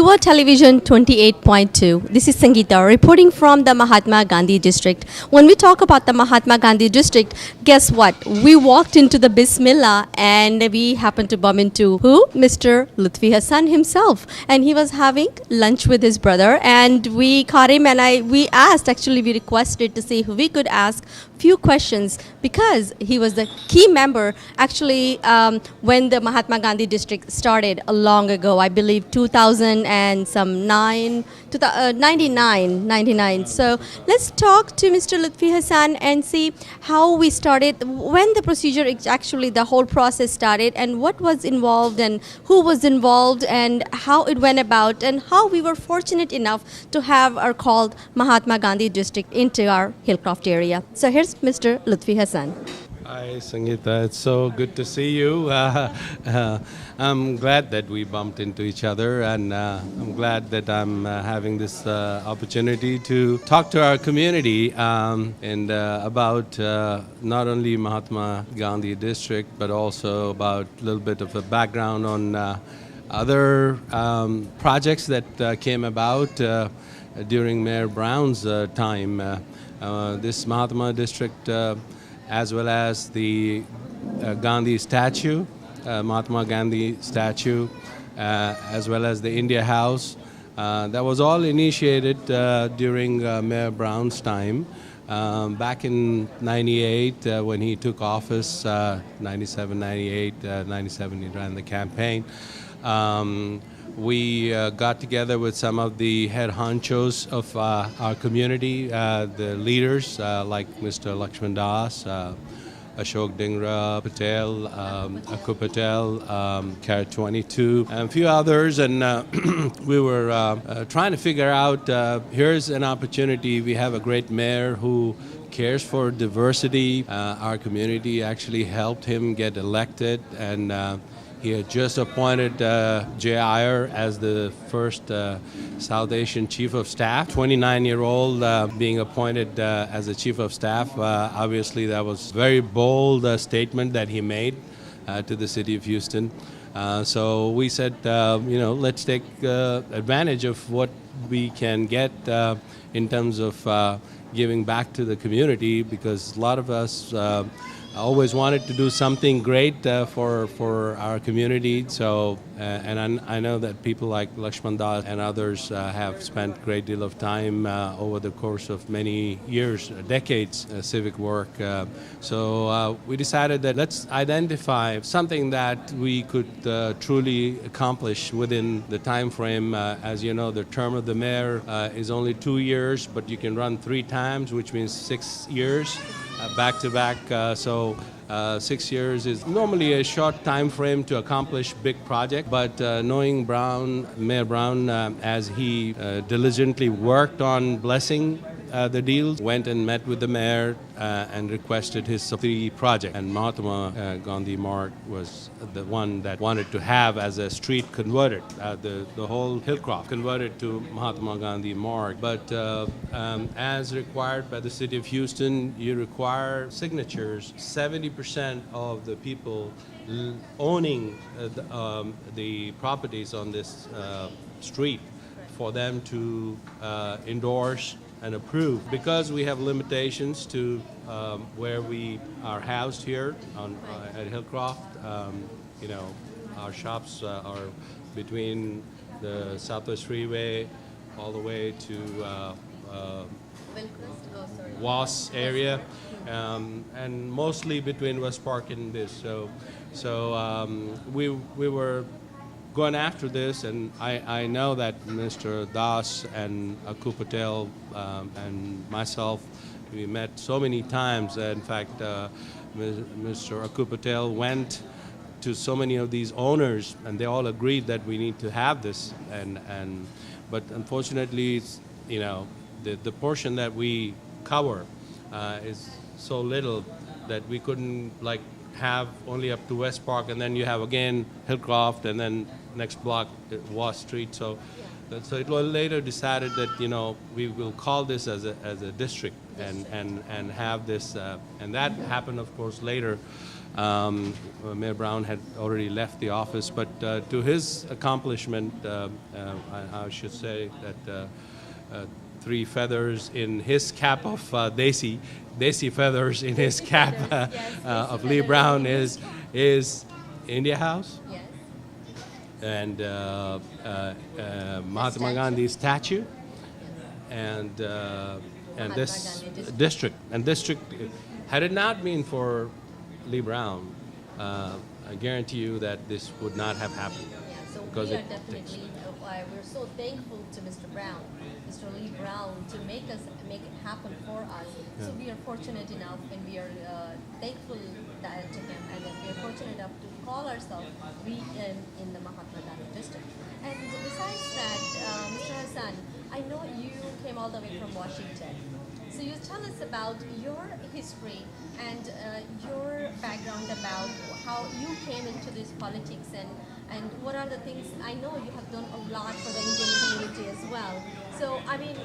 Dua Television 28.2. This is Sangeeta reporting from the Mahatma Gandhi district. When we talk about the Mahatma Gandhi district, guess what? We walked into the Bismillah and we happened to bump into who? Mr. Lutfi Hassan himself. And he was having lunch with his brother and we caught him and we requested to see if we could ask few questions because he was the key member actually when the Mahatma Gandhi district started long ago, I believe 99. So let's talk to Mr. Lutfi Hassan and see how we started, when the procedure, actually the whole process started and what was involved and who was involved and how it went about and how we were fortunate enough to have our called Mahatma Gandhi district into our Hillcroft area. So here's Mr. Lutfi Hassan. Hi, Sangeeta. It's so good to see you. I'm glad that we bumped into each other, and I'm glad that I'm having this opportunity to talk to our community and about not only Mahatma Gandhi district, but also about a little bit of a background on other projects that came about during Mayor Brown's time. This Mahatma district, as well as the Gandhi statue, Mahatma Gandhi statue, as well as the India House. That was all initiated during Mayor Brown's time. Back in 98, when he took office, 97, 98, 97, he ran the campaign. We got together with some of the head honchos of our community, the leaders like Mr. Lakshman Das, Ashok Dingra Patel, Akku Patel, Carrot 22, and a few others. And we were trying to figure out, here's an opportunity. We have a great mayor who cares for diversity. Our community actually helped him get elected, and he had just appointed Jay Iyer as the first South Asian Chief of Staff. 29-year-old being appointed as the Chief of Staff. Obviously, that was a very bold statement that he made to the city of Houston. So we said, let's take advantage of what we can get in terms of giving back to the community, because a lot of us always wanted to do something great for our community. So, and I know that people like Lakshman Das and others have spent a great deal of time over the course of many years, decades, civic work. So we decided that let's identify something that we could truly accomplish within the time frame. As you know, the term of the mayor is only 2 years, but you can run 3 times, which means 6 years. Back to back, so 6 years is normally a short time frame to accomplish big project. But knowing Mayor Brown, as he diligently worked on blessing the deals, went and met with the mayor and requested his 3 project. And Mahatma Gandhi Marg was the one that wanted to have as a street converted, the whole Hillcroft converted to Mahatma Gandhi Marg. But as required by the city of Houston, you require signatures. 70% of the people owning the properties on this street for them to endorse and approve. Because we have limitations to where we are housed here at Hillcroft. Our shops are between the Southwest Freeway all the way to Was area, and mostly between West Park and this. So we were going after this, and I know that Mr. Das and Akku Patel and myself, we met so many times. In fact, Mr. Akku Patel went to so many of these owners, and they all agreed that we need to have this. But unfortunately, the portion that we cover is so little that we couldn't have only up to West Park, and then you have again Hillcroft, and then next block Wall Street. So So it was later decided that we will call this as a district and have this and that happened of course later. Mayor Brown had already left the office, but to his accomplishment, I should say that three feathers in his cap of Desi feathers in his cap of Lee Brown is India House Yes. and Mahatma Gandhi statue and Mahatma this Gandhi district. And district, had it not been for Lee Brown, I guarantee you that this would not have happened. Yeah, so Because we are it definitely, we're so thankful to Mr. Brown, Mr. Lee Brown, to make it happen for us. So we are fortunate enough, and we are thankful to him, and that we are fortunate enough to call ourselves in the Mahatma Gandhi district. And besides that, Mr. Hassan, I know you came all the way from Washington. So you tell us about your history and your background about how you came into this politics and what are the things. I know you have done a lot for the Indian community as well. So I mean,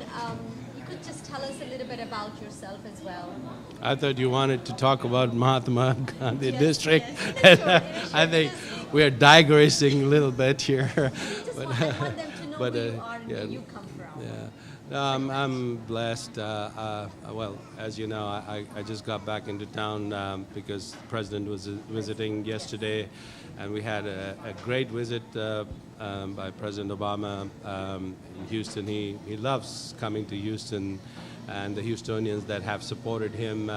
you could just tell us a little bit about yourself as well. I thought you wanted to talk about Mahatma Gandhi Yes, district. yes, sure, I think because we are digressing a little bit here. I want them to know but, who you are and yeah, where you come from. Yeah. No, I'm blessed. Well, as you know, I just got back into town because the president was visiting yesterday, and we had a great visit by President Obama in Houston. He loves coming to Houston, and the Houstonians that have supported him.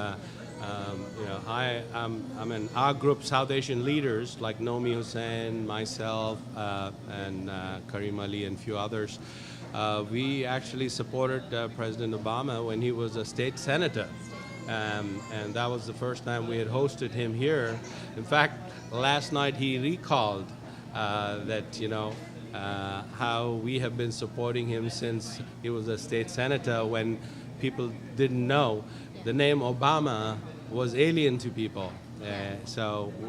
I'm in our group, South Asian leaders like Nomi Hussain, myself, and Karim Ali, and a few others. We actually supported President Obama when he was a state senator. And that was the first time we had hosted him here. In fact, last night he recalled that, how we have been supporting him since he was a state senator when people didn't know. The name Obama was alien to people.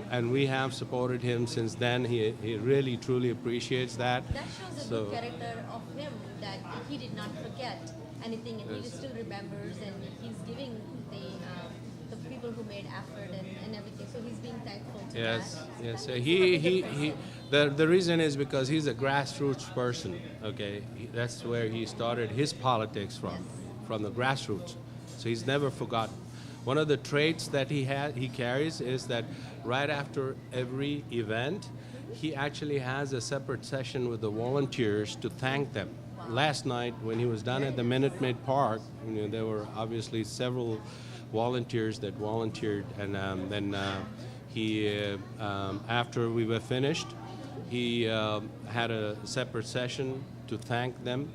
And we have supported him since then. He really, truly appreciates that. That shows a good character of him, that he did not forget anything, and he still remembers, and he's giving the people who made effort and everything. So he's being thankful to Yes, that. yes. That makes He, a he, difference. he, the reason is because he's a grassroots person, okay? That's where he started his politics from the grassroots. So he's never forgotten. One of the traits that he carries is that right after every event, he actually has a separate session with the volunteers to thank them. Last night, when he was done at the Minute Maid Park, there were obviously several volunteers that volunteered, and then he, after we were finished, he had a separate session to thank them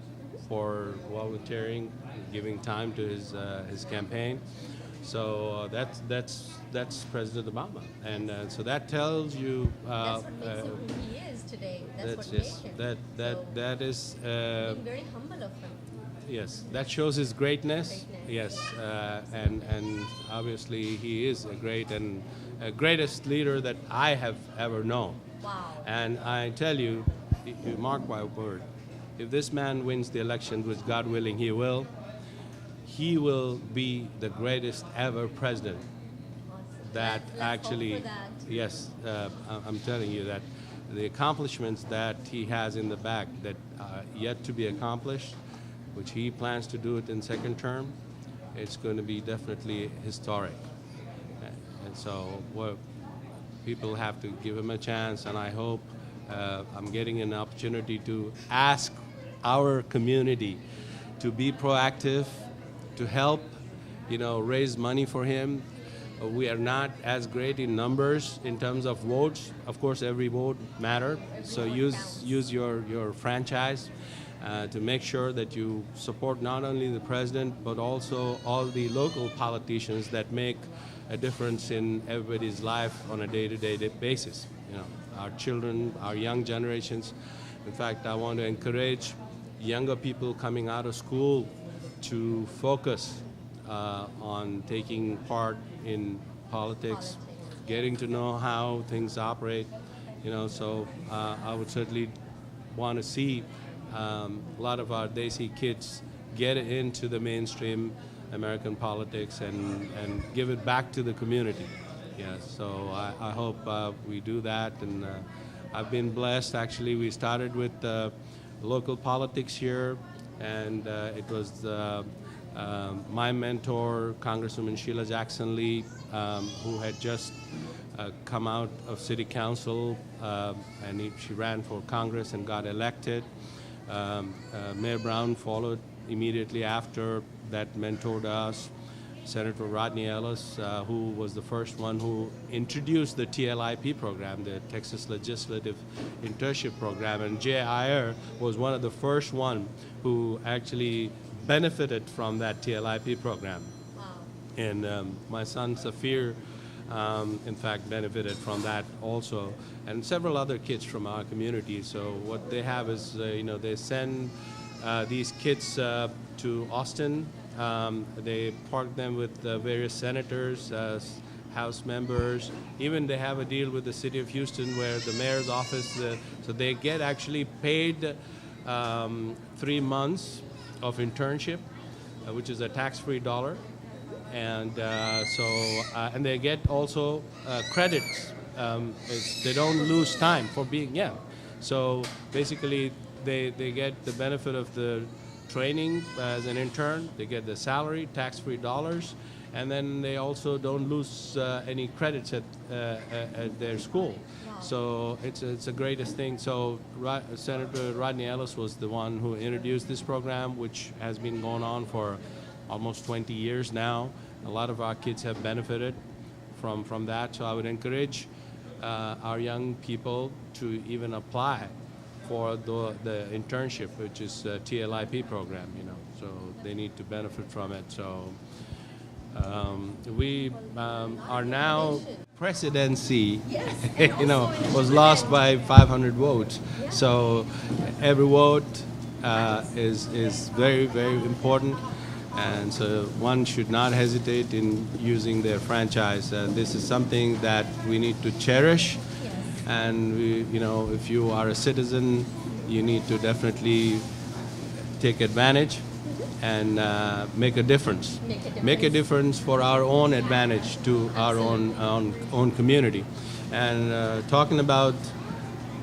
for volunteering, giving time to his campaign. So that's President Obama, and so that tells you. That's what makes him who he is today. That's what yes, made him. that is. Being very humble of him. Yes, that shows his greatness. Greatness. Yes, and obviously he is a great and greatest leader that I have ever known. Wow. And I tell you, you mark my word, if this man wins the election, which God willing he will be the greatest ever president. That Let's actually, hope for that. yes, I'm telling you that the accomplishments that he has in the back that are yet to be accomplished, which he plans to do it in second term, it's going to be definitely historic. And so people have to give him a chance, and I hope I'm getting an opportunity to ask our community to be proactive, to help, raise money for him. We are not as great in numbers in terms of votes. Of course, every vote matters. So use your franchise to make sure that you support not only the president but also all the local politicians that make a difference in everybody's life on a day-to-day basis. Our children, our young generations. In fact, I want to encourage younger people coming out of school to focus on taking part in politics, getting to know how things operate. So I would certainly want to see a lot of our Desi kids get into the mainstream American politics and give it back to the community. Yeah, so I hope we do that, and I've been blessed. Actually, we started with local politics here, and it was my mentor, Congresswoman Sheila Jackson Lee, who had just come out of city council, and she ran for Congress and got elected. Mayor Brown followed immediately after, that mentored us. Senator Rodney Ellis, who was the first one who introduced the TLIP program, the Texas Legislative Internship Program, and Jay Iyer was one of the first one who actually benefited from that TLIP program. Wow. And my son Safir, in fact, benefited from that also, and several other kids from our community. So what they have is, they send these kids to Austin. They park them with various senators, House members. Even they have a deal with the city of Houston where the mayor's office, so they get actually paid 3 months of internship, which is a tax-free dollar. And and they get also credits. They don't lose time for being, So basically, they get the benefit of the training as an intern. They get the salary, tax-free dollars, and then they also don't lose any credits at their school. Wow. So it's the greatest thing. So Senator Rodney Ellis was the one who introduced this program, which has been going on for almost 20 years now. A lot of our kids have benefited from that. So I would encourage our young people to even apply for the internship, which is a TLIP program, so they need to benefit from it. So we are now presidency, was lost by 500 votes. So every vote is very, very important. And so one should not hesitate in using their franchise. This is something that we need to cherish. And if you are a citizen, you need to definitely take advantage and make a difference. Make a difference for our own advantage to our own community. And talking about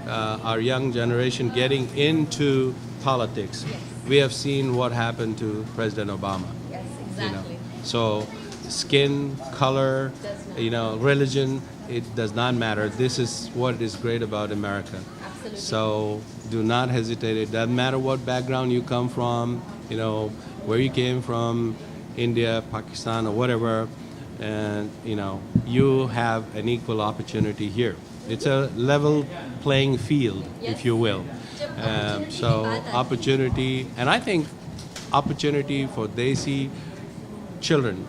our young generation getting into politics, we have seen what happened to President Obama. Yes, exactly. So skin, color, religion, it does not matter. This is what is great about America. Absolutely. So do not hesitate. It doesn't matter what background you come from, where you came from, India, Pakistan, or whatever, and you have an equal opportunity here. It's a level playing field, if you will. So opportunity, and I think opportunity for Desi children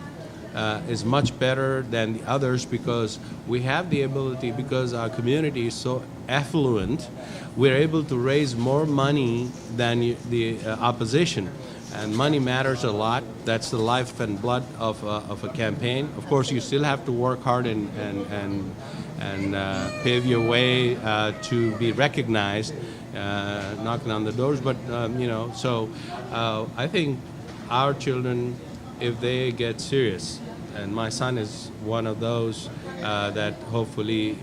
is much better than the others, because we have the ability, because our community is so affluent, we're able to raise more money than the opposition. And money matters a lot. That's the life and blood of a campaign. Of course, you still have to work hard and pave your way to be recognized, knocking on the doors. But so I think our children, if they get serious, and my son is one of those that hopefully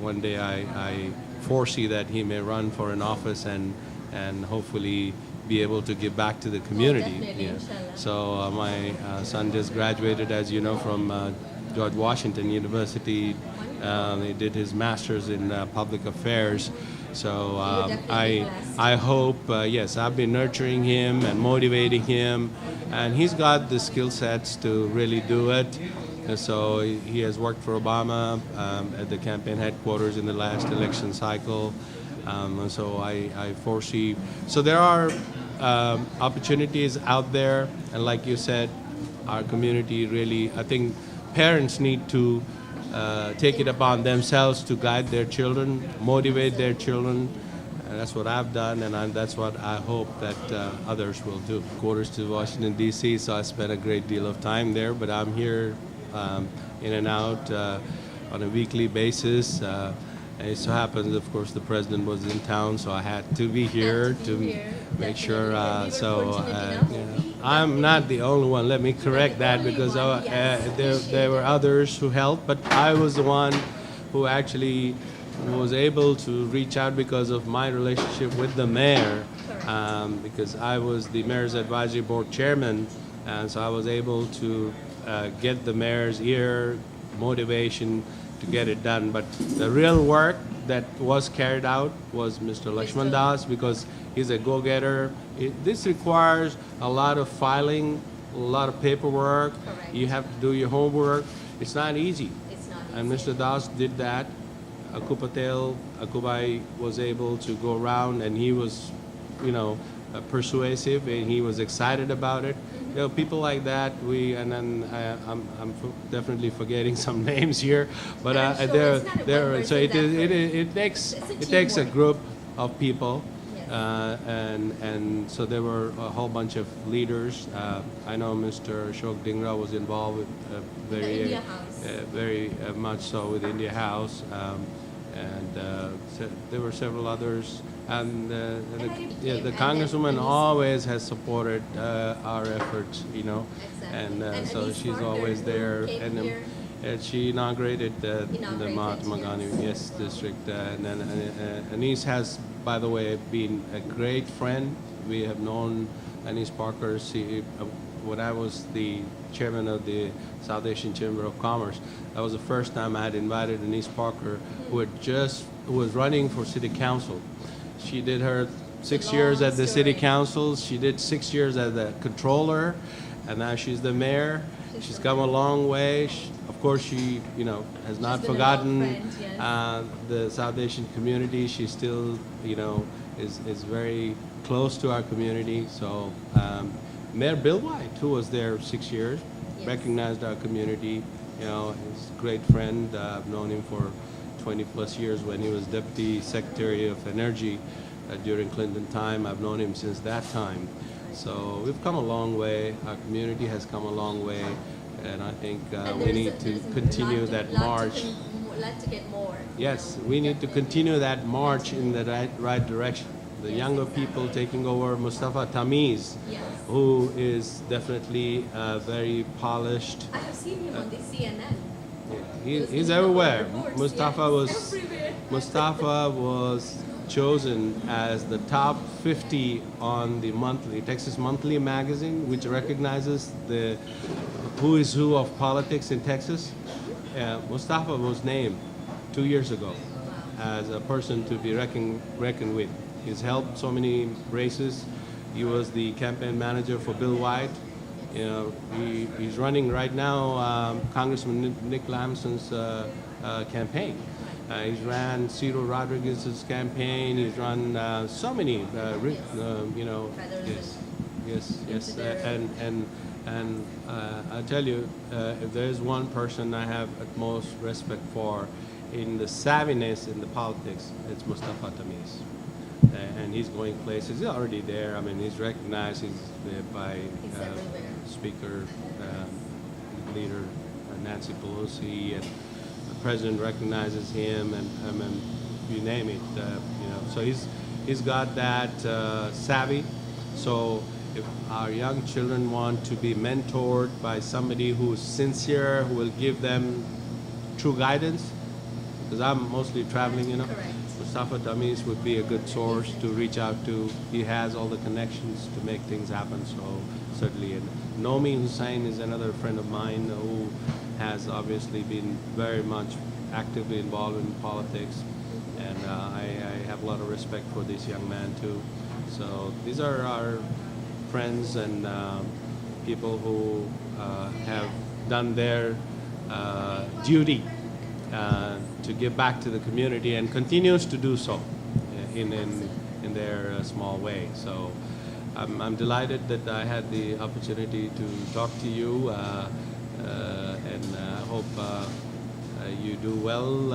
one day I foresee that he may run for an office and hopefully be able to give back to the community. So my son just graduated, as you know, from George Washington University. He did his master's in public affairs. So I hope, yes, I've been nurturing him and motivating him, and he's got the skill sets to really do it. So he has worked for Obama at the campaign headquarters in the last election cycle. So I foresee, so there are opportunities out there, and like you said, our community really, I think parents need to take it upon themselves to guide their children, motivate their children. And that's what I've done, and that's what I hope that others will do. Quarters to Washington, D.C., so I spent a great deal of time there, but I'm here in and out on a weekly basis. And it so happens, of course, the president was in town, so I had to be here to make sure. I'm not the only one. Let me correct that because there were others who helped, but I was the one who actually was able to reach out because of my relationship with the mayor, because I was the mayor's advisory board chairman, and so I was able to get the mayor's ear, motivation to get it done. But the real work that was carried out was Mr. Lakshman Das, because he's a go-getter. This requires a lot of filing, a lot of paperwork. Correct. You have to do your homework. It's not easy. It's not And Mr. Das did that. Akubai was able to go around, and he was, persuasive, and he was excited about it. People like that. I'm definitely forgetting some names here, but So it takes a group of people. And so there were a whole bunch of leaders. I know Mr. Ashok Dhingra was involved with very much so with India House, so there were several others. And the Congresswoman always has supported our efforts, and so she's always there. And she inaugurated the Mahatma Gandhi district. And Anise has, by the way, been a great friend. We have known Anise Parker. When I was the chairman of the South Asian Chamber of Commerce, that was the first time I had invited Anise Parker, who was running for city council. She did her 6 years at the city council. She did 6 years as the controller, and now she's the mayor. She's come a long way. Of course, she has not forgotten the South Asian community. She still is very close to our community. So Mayor Bill White, who was there 6 years, recognized our community. He's a great friend. I've known him for 20 plus years when he was Deputy Secretary of Energy during Clinton time. I've known him since that time. So we've come a long way. Our community has come a long way, and I think we need to continue that march. To get more. Yes, we need to continue that march in the right direction. The younger people taking over, Mustafa Tamiz, who is definitely very polished. I have seen him on the CNN. He's everywhere. Mustafa Everywhere. was chosen as the top 50 on the Texas Monthly magazine, which recognizes the who is who of politics in Texas. Mustafa was named 2 years ago as a person to be reckoned with. He's helped so many races. He was the campaign manager for Bill White. He's running right now Congressman Nick Lamson's campaign. He's ran Ciro Rodriguez's campaign. He's run so many, yes. And I tell you, if there's one person I have utmost respect for in the savviness in the politics, it's Mustafa Tamiz. And he's going places. He's already there. I mean, he's recognized. He's by Speaker, Leader Nancy Pelosi, and the President recognizes him, and you name it. So he's got that savvy. So if our young children want to be mentored by somebody who's sincere, who will give them true guidance, because I'm mostly traveling, Correct. Mustafa Tamiz would be a good source to reach out to. He has all the connections to make things happen, so certainly. And Nomi Hussain is another friend of mine who has obviously been very much actively involved in politics, and I have a lot of respect for this young man too. So these are our friends and people who have done their duty to give back to the community and continues to do so in their small way. So I'm delighted that I had the opportunity to talk to you, and I hope you do well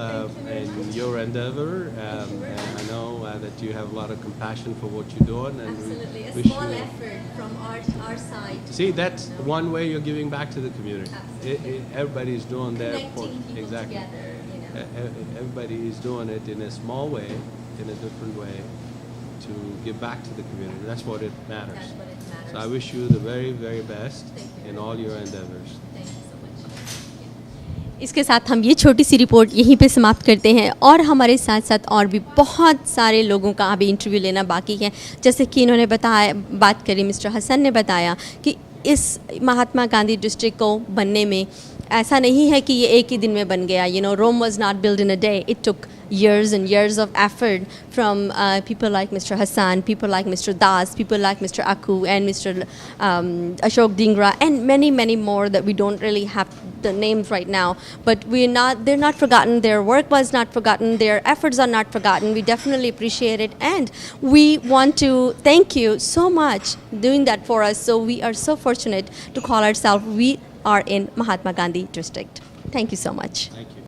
in your endeavor. And I know that you have a lot of compassion for what you're doing. And Absolutely. A wish small you effort from our side. See, that's one way you're giving back to the community. Absolutely. Everybody's doing their Connecting people exactly. together, everybody is doing it in a small way, in a different way, to give back to the community. That's what it matters. So I wish you the very, very best in all your endeavors. इसके साथ हम ये छोटी सी report यहीं पे समाप्त करते हैं और हमारे साथ साथ और भी बहुत सारे लोगों का अभी इंटरव्यू लेना बाकी है। जैसे कि इन्होंने बताया, बात करी, मिस्टर हसन ने बताया कि इस महात्मा गांधी डिस्ट्रिक्ट को बनने में ऐसा नहीं है कि ये एक ही दिन में बन गया. Rome was not built in a day. It took years and years of effort from people like Mr. Hassan, people like Mr. Das, people like Mr. Aku and Mr. Ashok Dhingra, and many, many more that we don't really have the names right now. But they're not forgotten. Their work was not forgotten. Their efforts are not forgotten. We definitely appreciate it, and we want to thank you so much doing that for us. So we are so fortunate to call ourselves, we are in Mahatma Gandhi district. Thank you so much. Thank you.